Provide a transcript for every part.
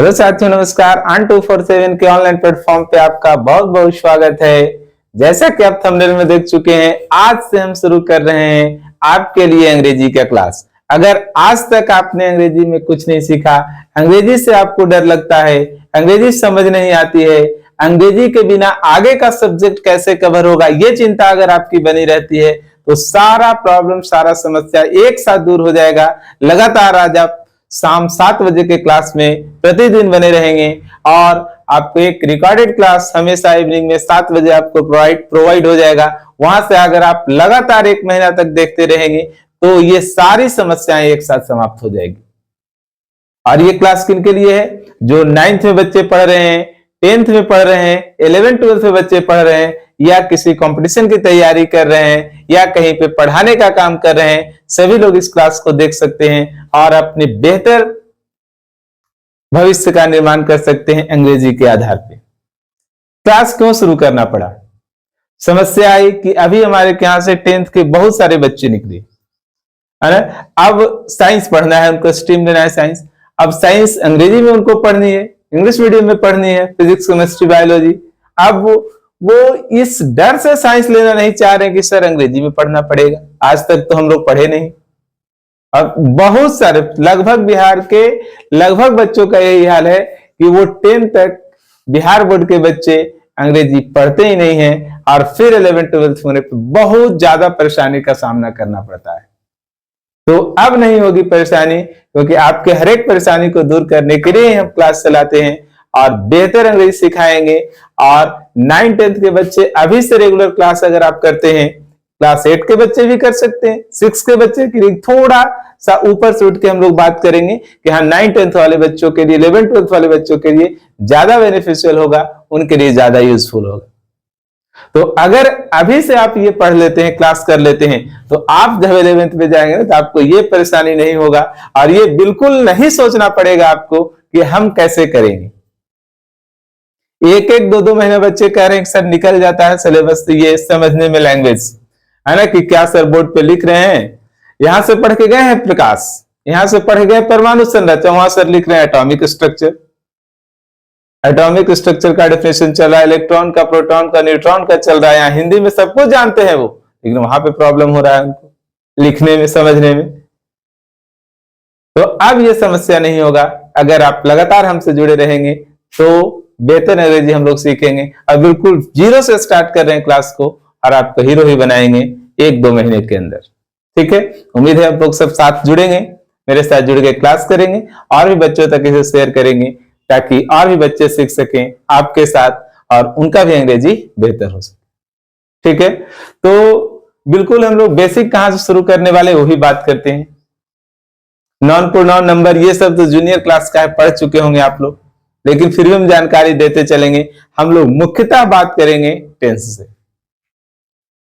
Hello साथियों, नमस्कार। On 247 के ऑनलाइन प्लेटफॉर्म पे आपका बहुत बहुत स्वागत है। जैसा कि आप थंबनेल में देख चुके हैं, आज से हम शुरू कर रहे हैं आपके लिए अंग्रेजी का क्लास। अगर आज तक आपने अंग्रेजी में कुछ नहीं सीखा, अंग्रेजी से आपको डर लगता है, अंग्रेजी समझ नहीं आती है, अंग्रेजी के बिना आगे का सब्जेक्ट कैसे कवर होगा, ये चिंता अगर आपकी बनी रहती है तो सारा प्रॉब्लम, सारा समस्या एक साथ दूर हो जाएगा। लगातार आज आप शाम 7 बजे के क्लास में प्रतिदिन बने रहेंगे और आपको एक रिकॉर्डेड क्लास हमेशा इवनिंग में 7 बजे आपको प्रोवाइड हो जाएगा। वहां से अगर आप लगातार 1 महीना तक देखते रहेंगे तो ये सारी समस्याएं एक साथ समाप्त हो जाएगी। और ये क्लास किन के लिए है? जो 9th में बच्चे पढ़ रहे हैं, 10th में पढ़ रहे हैं, 11th 12th में बच्चे पढ़ रहे हैं, या किसी कंपटीशन की तैयारी कर रहे हैं, या कहीं पे पढ़ाने का काम कर रहे हैं, सभी लोग इस क्लास को देख सकते हैं और अपने बेहतर भविष्य का निर्माण कर सकते हैं अंग्रेजी के आधार पे। क्लास क्यों शुरू करना पड़ा? समस्या आई कि अभी हमारे यहां से 10th के बहुत सारे बच्चे निकले, है ना। अब साइंस पढ़ना है, उनको स्ट्रीम लेना है साइंस। अब साइंस अंग्रेजी में उनको पढ़नी है, इंग्लिश मीडियम में पढ़नी है, फिजिक्स, केमिस्ट्री, बायोलॉजी। अब वो इस डर से साइंस लेना नहीं चाह रहे कि सर अंग्रेजी में पढ़ना पड़ेगा, आज तक तो हम लोग पढ़े नहीं। अब बहुत सारे, लगभग बिहार के लगभग बच्चों का यही हाल है कि वो 10th तक बिहार बोर्ड के बच्चे अंग्रेजी पढ़ते ही नहीं हैं और फिर 11th 12th होने पर बहुत ज्यादा परेशानी का सामना करना पड़ता है। तो अब नहीं होगी परेशानी, क्योंकि आपके हर एक परेशानी को दूर करने के लिए हम क्लास चलाते हैं और बेहतर अंग्रेजी सिखाएंगे। और 9th 10th के बच्चे अभी से रेगुलर क्लास अगर आप करते हैं, क्लास 8 के बच्चे भी कर सकते हैं, 6 के बच्चे के लिए थोड़ा सा ऊपर से उठ के हम लोग बात करेंगे कि हाँ 9th 10th वाले बच्चों के लिए, 11th 12th वाले बच्चों के लिए ज्यादा बेनिफिशियल होगा, उनके लिए ज्यादा यूजफुल होगा। तो अगर अभी से आप ये पढ़ लेते हैं, क्लास कर लेते हैं, तो आप जब 11th में जाएंगे तो आपको ये परेशानी नहीं होगा और ये बिल्कुल नहीं सोचना पड़ेगा आपको कि हम कैसे करेंगे। एक एक 2-2 महीने बच्चे कह रहे हैं सर निकल जाता है सिलेबस, तो ये समझने में लैंग्वेज है ना कि क्या सर बोर्ड पे लिख रहे हैं। यहां से पढ़ के गए हैं प्रकाश, यहां से पढ़ गए परमाणु संरचना, वहां सर लिख रहे हैं एटॉमिक स्ट्रक्चर। एटॉमिक स्ट्रक्चर का डेफिनेशन चल रहा है, इलेक्ट्रॉन का, प्रोटॉन का, न्यूट्रॉन का चल रहा है। यहाँ हिंदी में सब कुछ जानते हैं वो, लेकिन वहां पे प्रॉब्लम हो रहा है उनको लिखने में, समझने में। तो अब ये समस्या नहीं होगा अगर आप लगातार हमसे जुड़े रहेंगे, तो बेहतर अंग्रेजी हम लोग सीखेंगे। और बिल्कुल जीरो से स्टार्ट कर रहे हैं क्लास को और आपको हीरो ही बनाएंगे 1-2 महीने के अंदर। ठीक है, उम्मीद है आप लोग सब साथ जुड़ेंगे, मेरे साथ जुड़ के क्लास करेंगे और भी बच्चों तक इसे शेयर करेंगे ताकि और भी बच्चे सीख सकें आपके साथ और उनका भी अंग्रेजी बेहतर हो सके। ठीक है, तो बिल्कुल हम लोग बेसिक कहां से शुरू करने वाले वही बात करते हैं। नॉन प्रोनाउन नंबर ये सब तो जूनियर क्लास का है, पढ़ चुके होंगे आप लोग, लेकिन फिर भी हम जानकारी देते चलेंगे। हम लोग मुख्यतः बात करेंगे टेंस से,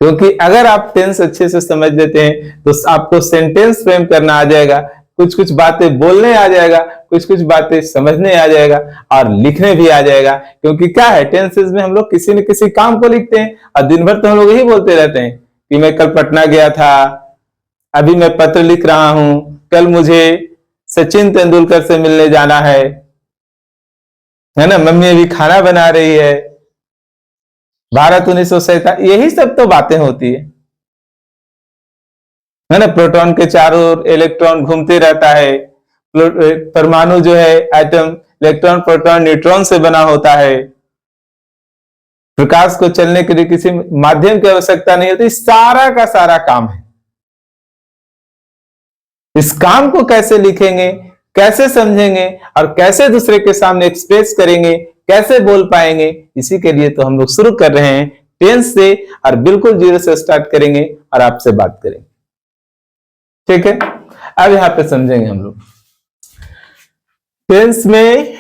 क्योंकि अगर आप टेंस अच्छे से समझ लेते हैं तो आपको सेंटेंस फ्रेम करना आ जाएगा, कुछ कुछ बातें बोलने आ जाएगा, कुछ कुछ बातें समझने आ जाएगा और लिखने भी आ जाएगा। क्योंकि क्या है, टेंसेस में हम लोग किसी न किसी काम को लिखते हैं और दिन भर तो हम लोग यही बोलते रहते हैं कि मैं कल पटना गया था, अभी मैं पत्र लिख रहा हूं, कल मुझे सचिन तेंदुलकर से मिलने जाना है ना, मम्मी अभी खाना बना रही है, भारत 1947, यही सब तो बातें होती है ना। प्रोटॉन के चारों ओर इलेक्ट्रॉन घूमते रहता है, परमाणु जो है एटम इलेक्ट्रॉन, प्रोटॉन, न्यूट्रॉन से बना होता है। प्रकाश को चलने के लिए किसी माध्यम की आवश्यकता नहीं होती, सारा का सारा काम है। इस काम को कैसे लिखेंगे, कैसे समझेंगे और कैसे दूसरे के सामने एक्सप्रेस करेंगे, कैसे बोल पाएंगे, इसी के लिए तो हम लोग शुरू कर रहे हैं टेंस से और बिल्कुल जीरो से स्टार्ट करेंगे और आपसे बात करेंगे। ठीक है, अब यहां पे समझेंगे हम लोग टेंस में।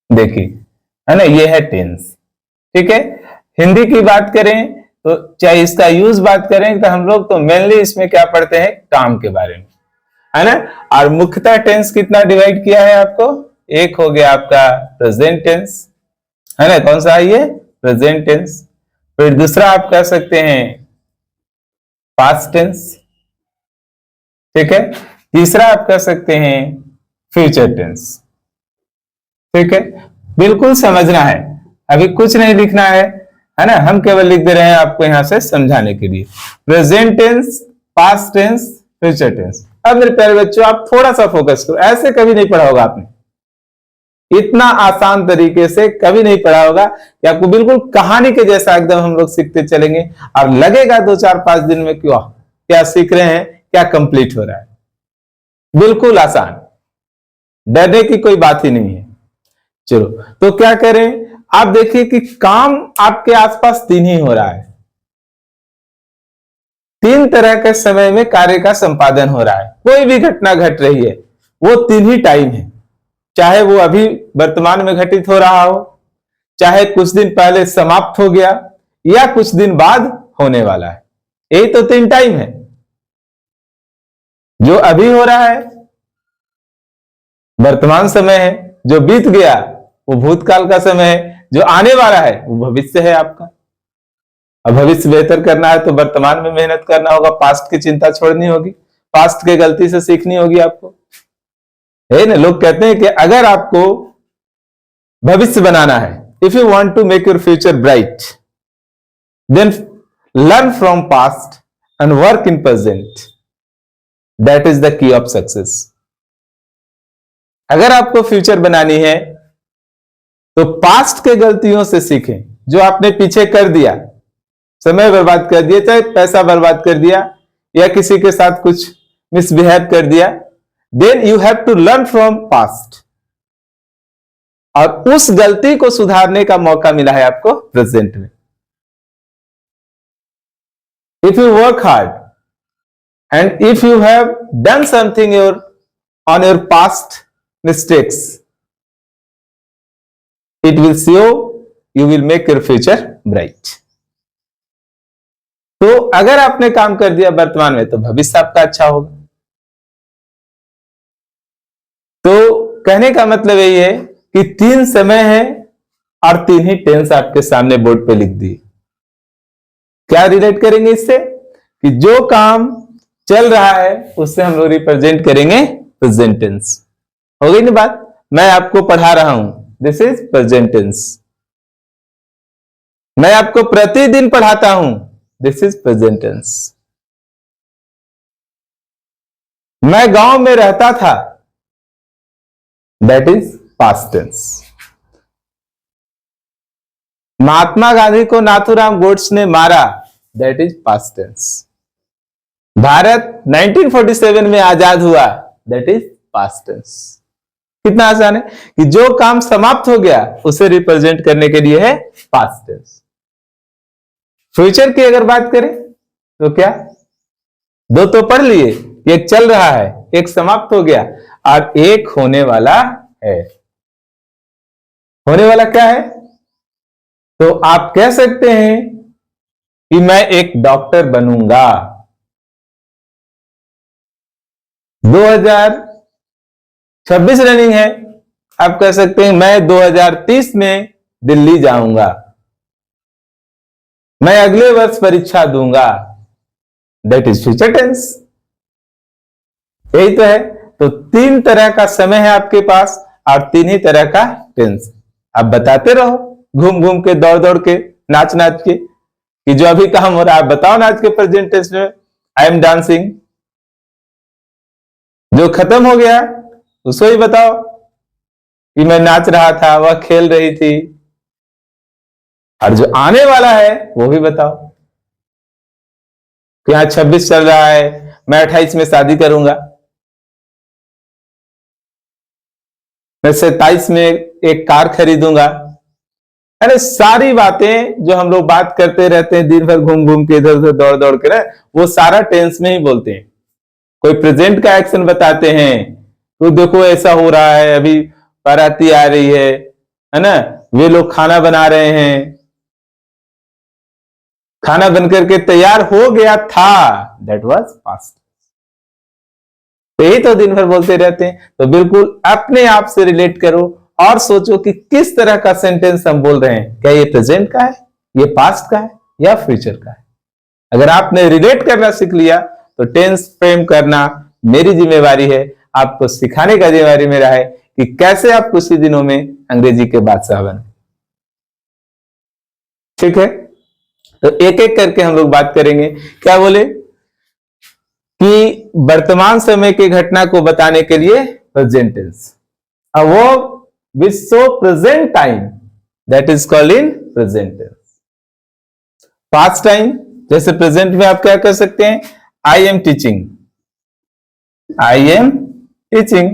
देखिए है ना, ये है टेंस। ठीक है, हिंदी की बात करें तो चाहे इसका यूज बात करें तो हम लोग तो मेनली इसमें क्या पढ़ते हैं, काम के बारे में, है ना। और मुख्यतः टेंस कितना डिवाइड किया है आपको, एक हो गया आपका प्रेजेंट टेंस, है ना, कौन सा है ये, प्रेजेंट टेंस। फिर दूसरा आप कह सकते हैं पास्ट टेंस। ठीक है, तीसरा आप कह सकते हैं फ्यूचर टेंस। ठीक है, बिल्कुल समझना है, अभी कुछ नहीं लिखना है ना, हम केवल लिख दे रहे हैं आपको यहां से समझाने के लिए। Present tense, past tense, future tense. अब मेरे प्यारे बच्चों आप थोड़ा सा फोकस करो, ऐसे कभी नहीं पढ़ा होगा आपने, इतना आसान तरीके से कभी नहीं पढ़ा होगा कि आपको बिल्कुल कहानी के जैसा एकदम हम लोग सीखते चलेंगे और लगेगा 2-4-5 दिन में क्यों क्या सीख रहे हैं, क्या कंप्लीट हो रहा है। बिल्कुल आसान, डरने की कोई बात ही नहीं है। चलो तो क्या करें, आप देखिए कि काम आपके आसपास 3 ही हो रहा है, 3 तरह के समय में कार्य का संपादन हो रहा है। कोई भी घटना घट रही है वो 3 ही टाइम है, चाहे वो अभी वर्तमान में घटित हो रहा हो, चाहे कुछ दिन पहले समाप्त हो गया, या कुछ दिन बाद होने वाला है। यही तो 3 टाइम है। जो अभी हो रहा है वर्तमान समय है, जो बीत गया वो भूतकाल का समय है, जो आने वाला है वो भविष्य है आपका। अब भविष्य बेहतर करना है तो वर्तमान में मेहनत करना होगा, पास्ट की चिंता छोड़नी होगी, पास्ट की गलती से सीखनी होगी आपको, है ना। लोग कहते हैं कि अगर आपको भविष्य बनाना है, if you want to make your future bright, then learn from past and work in present, that is the key of success. अगर आपको फ्यूचर बनानी है तो पास्ट के गलतियों से सीखें, जो आपने पीछे कर दिया, समय बर्बाद कर दिया, चाहे पैसा बर्बाद कर दिया या किसी के साथ कुछ मिसबिहेव कर दिया, then you have to learn from past, और उस गलती को सुधारने का मौका मिला है आपको प्रेजेंट में। If you work hard and if you have done something on your past mistakes, it will show you will make your future bright. तो अगर आपने काम कर दिया वर्तमान में तो भविष्य आपका अच्छा होगा। तो कहने का मतलब यही है कि 3 समय है और 3 ही टेंस आपके सामने बोर्ड पे लिख दी। क्या रिलेट करेंगे इससे कि जो काम चल रहा है उससे हम लोग रिप्रेजेंट करेंगे प्रेजेंट टेंस। हो गई ना बात, मैं आपको पढ़ा रहा हूं, दिस इज प्रेजेंट टेंस। मैं आपको प्रतिदिन पढ़ाता हूं, दिस इज प्रेजेंट टेंस। मैं गांव में रहता था, that is past tense. Mahatma Gandhi को नाथूराम गोड्से ने मारा, that is past tense. Bharat 1947 में आजाद हुआ, दैट इज पास्ट टेंस। कितना आसान है कि जो काम समाप्त हो गया उसे रिप्रेजेंट करने के लिए है पास्ट टेंस। फ्यूचर की अगर बात करें तो क्या, 2 तो पढ़ लिए, एक चल रहा है, एक समाप्त हो गया और एक होने वाला है। होने वाला क्या है, तो आप कह सकते हैं कि मैं एक डॉक्टर बनूंगा। 2026 रनिंग है, आप कह सकते हैं मैं 2030 में दिल्ली जाऊंगा, मैं अगले वर्ष परीक्षा दूंगा, दैट इज फ्यूचर टेंस। यही तो है। तो 3 तरह का समय है आपके पास और 3 ही तरह का टेंस। आप बताते रहो, घूम घूम के, दौड़ दौड़ के, नाच नाच के, कि जो अभी काम हो रहा है बताओ नाच के प्रेजेंट टेंस में, आई एम डांसिंग। जो खत्म हो गया उसको ही बताओ कि मैं नाच रहा था, वह खेल रही थी। और जो आने वाला है वो भी बताओ कि यहां 26 चल रहा है, मैं 28 में शादी करूंगा, मैं 27 में एक कार खरीदूंगा। अरे सारी बातें जो हम लोग बात करते रहते हैं दिन भर घूम घूम के, इधर उधर दौड़ दौड़ के ना, वो सारा टेंस में ही बोलते हैं। कोई प्रेजेंट का एक्शन बताते हैं, तो देखो ऐसा हो रहा है, अभी बाराती आ रही है ना, वे लोग खाना बना रहे हैं, खाना बनकर के तैयार हो गया था, दैट वाज पास्ट। तो यही तो दिन भर बोलते रहते हैं। तो बिल्कुल अपने आप से रिलेट करो और सोचो कि किस तरह का सेंटेंस हम बोल रहे हैं, क्या ये प्रेजेंट का है, ये पास्ट का है या फ्यूचर का है। अगर आपने रिलेट करना सीख लिया तो टेंस फ्रेम करना मेरी जिम्मेवारी है, आपको सिखाने का जिम्मेवारी मेरा है कि कैसे आप कुछ ही दिनों में अंग्रेजी के बादशाह बने। ठीक है, तो एक एक करके हम लोग बात करेंगे। क्या बोले कि वर्तमान समय की घटना को बताने के लिए present tense, a verb which show present time that is called in present tense. Past time, जैसे प्रेजेंट में आप क्या कर सकते हैं, I am teaching, I am teaching,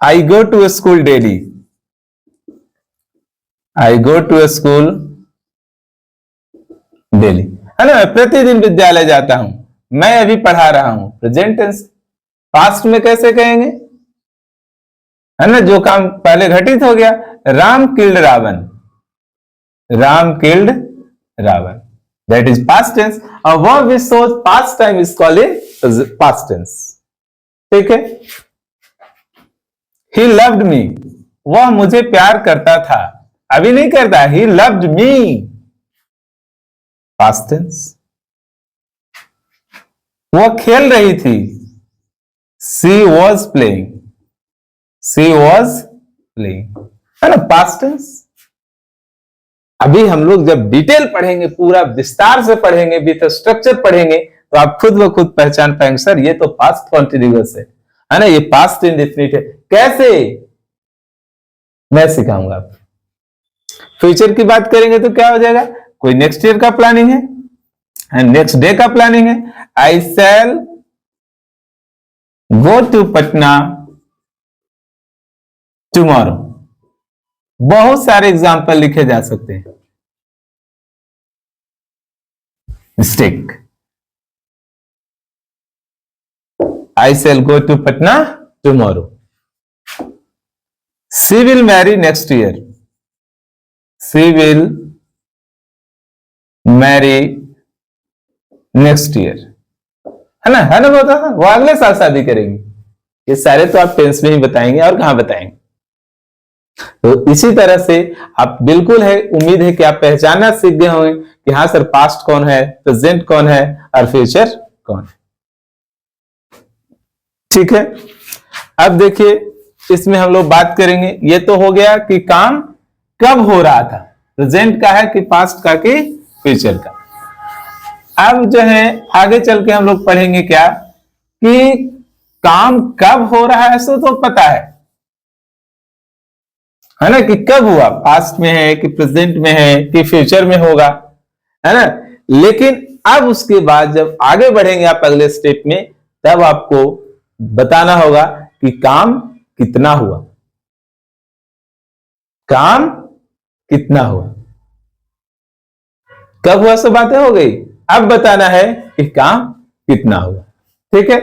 I go to school daily, I go to school daily, है ना, मैं प्रतिदिन विद्यालय जाता हूं, मैं अभी पढ़ा रहा हूं, प्रेजेंट टेंस। पास्ट में कैसे कहेंगे, है ना, जो काम पहले घटित हो गया, Ram killed Ravan, Ram killed Ravan, that is past tense. और verb which shows past time is called in past tense. ठीक है, ही लव्ड मी, वह मुझे प्यार करता था, अभी नहीं करता, he loved me, past tense. वह खेल रही थी, she was playing, she was playing, है ना, पास्ट टेंस। अभी हम लोग जब डिटेल पढ़ेंगे, पूरा विस्तार से पढ़ेंगे, विथ स्ट्रक्चर पढ़ेंगे, तो आप खुद ब खुद पहचान पाएंगे, सर ये तो पास्ट कॉन्टिन्यूअस है ना, ये पास्ट इंडेफिनिट है। कैसे, मैं सिखाऊंगा आपको। फ्यूचर की बात करेंगे तो क्या हो जाएगा, कोई नेक्स्ट ईयर का प्लानिंग है, नेक्स्ट डे का प्लानिंग है, I shall go to Patna tomorrow. बहुत सारे एग्जाम्पल लिखे जा सकते हैं। Mistake, I shall go to Patna tomorrow, she will marry next year, she will marry next year, है ना, बता था, वो अगले साल शादी करेंगी। ये सारे तो आप टेंस में ही बताएंगे, और कहां बताएंगे। तो इसी तरह से आप बिल्कुल है, उम्मीद है कि आप पहचानना सीख गए होंगे कि हाँ सर, पास्ट कौन है, प्रेजेंट कौन है, और फ्यूचर कौन है। ठीक है, अब देखिए इसमें हम लोग बात करेंगे, ये तो हो गया कि काम कब हो रहा था, प्रेजेंट का है कि पास्ट का कि फ्यूचर का। अब जो है आगे चल के हम लोग पढ़ेंगे क्या, कि काम कब हो रहा है, सो तो पता है ना, कि कब हुआ, पास्ट में है कि प्रेजेंट में है कि फ्यूचर में होगा, है ना। लेकिन अब उसके बाद जब आगे बढ़ेंगे आप अगले स्टेप में, तब आपको बताना होगा कि काम कितना हुआ, काम कितना हुआ, कब हुआ, सब बातें हो गई। अब बताना है कि काम कितना हुआ। ठीक है,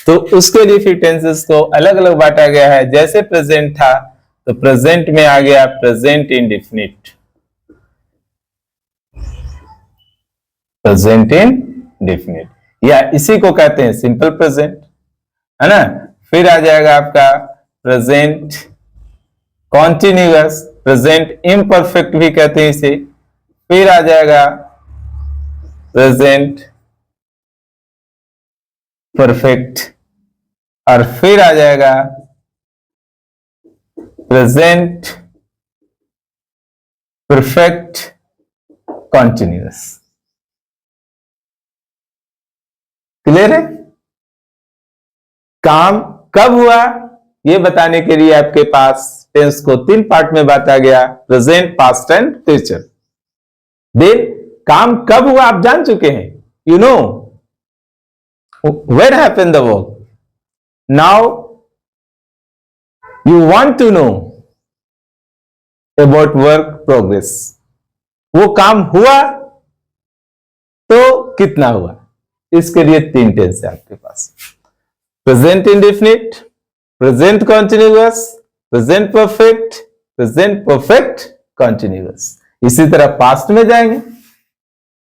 तो उसके लिए फिर टेंसेस को अलग अलग बांटा गया है। जैसे प्रेजेंट था तो प्रेजेंट में आ गया प्रेजेंट इंडेफिनिट, प्रेजेंट इंडेफिनिट, या इसी को कहते हैं सिंपल प्रेजेंट, है ना। फिर आ जाएगा आपका प्रेजेंट कॉन्टिन्यूअस, प्रेजेंट इम्परफेक्ट भी कहते हैं इसे। फिर आ जाएगा प्रेजेंट परफेक्ट, और फिर आ जाएगा प्रेजेंट परफेक्ट कॉन्टिन्यूअस। क्लियर है, काम कब हुआ ये बताने के लिए आपके पास टेंस को 3 पार्ट में बांटा गया, present, past and future. Then काम कब हुआ आप जान चुके हैं, you know where happened the work. Now you want to know about work progress. वो काम हुआ तो कितना हुआ, इसके लिए 3 टेंस है आपके पास, present indefinite, present continuous, present perfect, present perfect continuous. इसी तरह पास्ट में जाएंगे,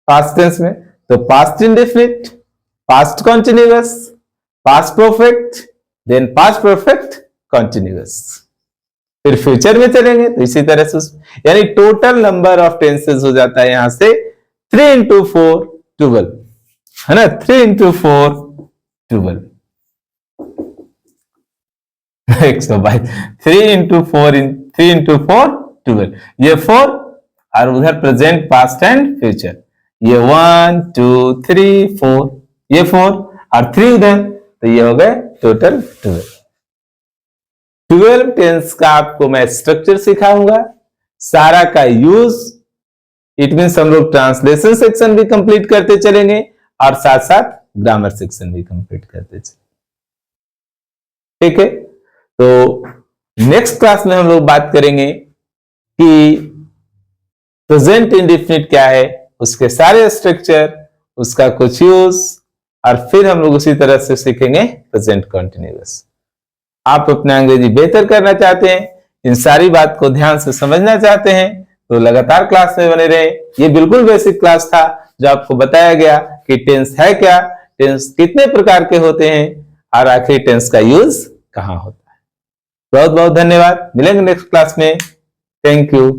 पास्ट टेंस में तो past indefinite, past continuous, past perfect, then past perfect continuous. फिर फ्यूचर में चलेंगे तो इसी तरह से, यानी टोटल नंबर ऑफ टेंसेस हो जाता है यहां से 3 into 4 12, है ना, 3 into 4 12। 122। 3 इंटू 4 12। ये 4 और उधर प्रेजेंट पास्ट एंड फ्यूचर, ये 1 2 3 4, ये 4 और 3 उधर, तो ये हो गए टोटल 12। 12 टेंस का आपको मैं स्ट्रक्चर सिखाऊंगा, सारा का यूज, इट मीन्स हम लोग ट्रांसलेशन सेक्शन भी कंप्लीट करते चलेंगे और साथ साथ ग्रामर सेक्शन भी कंप्लीट करते चलेंगे। ठीक है, तो नेक्स्ट क्लास में हम लोग बात करेंगे कि प्रेजेंट इंडेफिनिट क्या है, उसके सारे स्ट्रक्चर, उसका कुछ यूज, और फिर हम लोग उसी तरह से सीखेंगे प्रेजेंट कंटिन्यूअस। आप अपना अंग्रेजी बेहतर करना चाहते हैं, इन सारी बात को ध्यान से समझना चाहते हैं, तो लगातार क्लास में बने रहे। ये बिल्कुल बेसिक क्लास था जो आपको बताया गया कि टेंस है क्या, टेंस कितने प्रकार के होते हैं और आखिर टेंस का यूज कहां होता है। बहुत बहुत धन्यवाद, मिलेंगे नेक्स्ट क्लास में। Thank you.